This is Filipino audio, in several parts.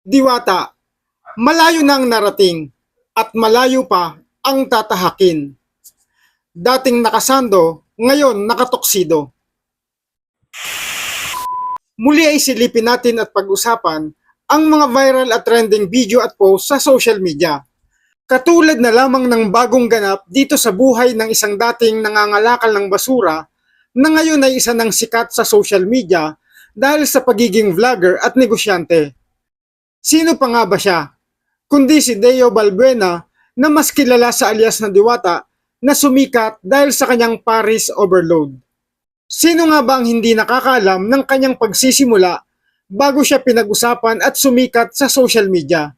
Diwata, malayo na ang narating at malayo pa ang tatahakin. Dating nakasando, ngayon nakatoksido. Muli ay silipin natin at pag-usapan ang mga viral at trending video at post sa social media. Katulad na lamang ng bagong ganap dito sa buhay ng isang dating nangangalakal ng basura na ngayon ay isa ng sikat sa social media dahil sa pagiging vlogger at negosyante. Sino pa nga ba siya? Kundi si Deo Balbuena na mas kilala sa alias na Diwata na sumikat dahil sa kanyang Paris Overload. Sino nga ba ang hindi nakakaalam ng kanyang pagsisimula bago siya pinag-usapan at sumikat sa social media?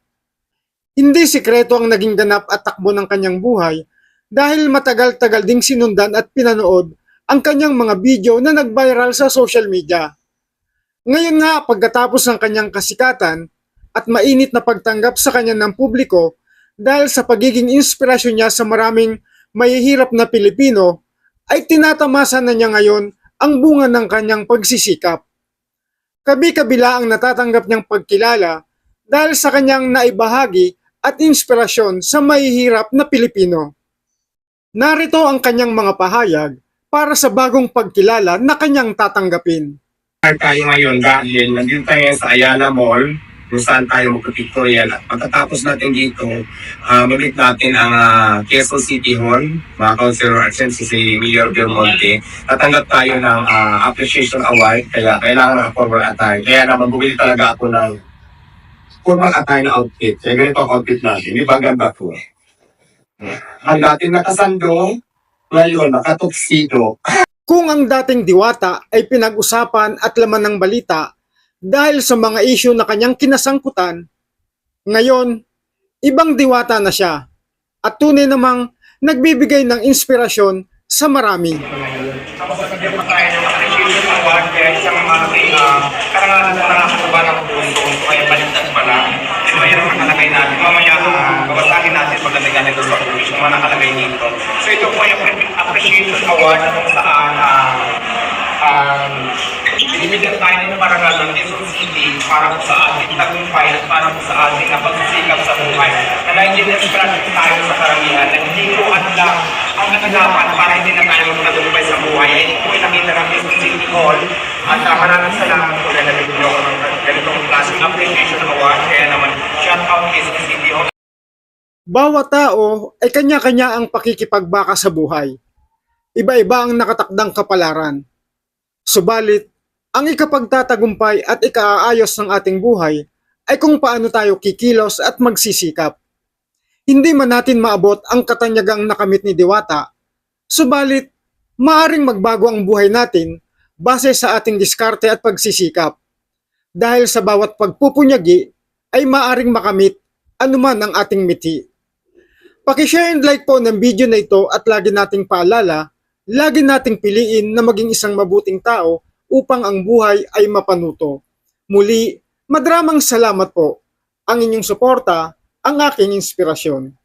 Hindi sikreto ang naging ganap at takbo ng kanyang buhay dahil matagal-tagal ding sinundan at pinanood ang kanyang mga video na nag-viral sa social media. Ngayon nga, pagkatapos ng kanyang kasikatan at mainit na pagtanggap sa kanya ng publiko dahil sa pagiging inspirasyon niya sa maraming mahihirap na Pilipino, ay tinatamasa na niya ngayon ang bunga ng kanyang pagsisikap. Kabi-kabila ang natatanggap niyang pagkilala dahil sa kanyang naibahagi at inspirasyon sa mahihirap na Pilipino. Narito ang kanyang mga pahayag para sa bagong pagkilala na kanyang tatanggapin. Tayo ngayon dahil nandito tayo sa Ayala Mall kung saan tayo magpipictorial at pagkatapos natin dito, mamit natin ang Quezon City Hall, mga councilor at si Mayor Belmonte. Tatanggap tayo ng appreciation award, kaya kailangan ng formal attire. Kaya naman bumili talaga ako ng formal attire na outfit. Kaya ganito ang outfit natin, di ba ganda po? Ang dating nakasandong, ngayon nakatuksido. Kung ang dating Diwata ay pinag-usapan at laman ng balita dahil sa mga issue na kanyang kinasangkutan, ngayon, ibang Diwata na siya at tunay namang nagbibigay ng inspirasyon sa marami. Tapos sabihin pa tayo ng appreciation award kaya isang karangalan na nakakataba ng puso kaya baliktad pala. Ito ay ang nakalagay natin. Mamaya babasagin natin paglalagyan nito sa puso mga nakalagay dito. So ito po yung appreciation award na kung saan binibigyan tayo ng parangal ng Quezon City para po sa ating tagumpay at para po sa ating pagsisikap sa buhay. Kaya hindi na tayo sa karamihan na hindi ko ang kaganapan para hindi na tayo matagumpay sa buhay. Hindi po nakita ng Quezon City Hall at maraming salamat po na nabigyan ako ng ganitong klaseng appreciation award. Kaya naman, shout out Quezon City Hall. Bawat tao ay kanya-kanya ang pakikipagbaka sa buhay. Iba-iba ang nakatakdang kapalaran. Subalit, ang ikapagtatagumpay at ikaaayos ng ating buhay ay kung paano tayo kikilos at magsisikap. Hindi man natin maabot ang katanyagang nakamit ni Diwata, subalit, maaring magbago ang buhay natin base sa ating diskarte at pagsisikap. Dahil sa bawat pagpupunyagi ay maaring makamit anuman ang ating mithi. Paki-share and like po ng video na ito at lagi nating paalala, lagi nating piliin na maging isang mabuting tao upang ang buhay ay mapanuto. Muli, maraming salamat po. Ang inyong suporta, ang aking inspirasyon.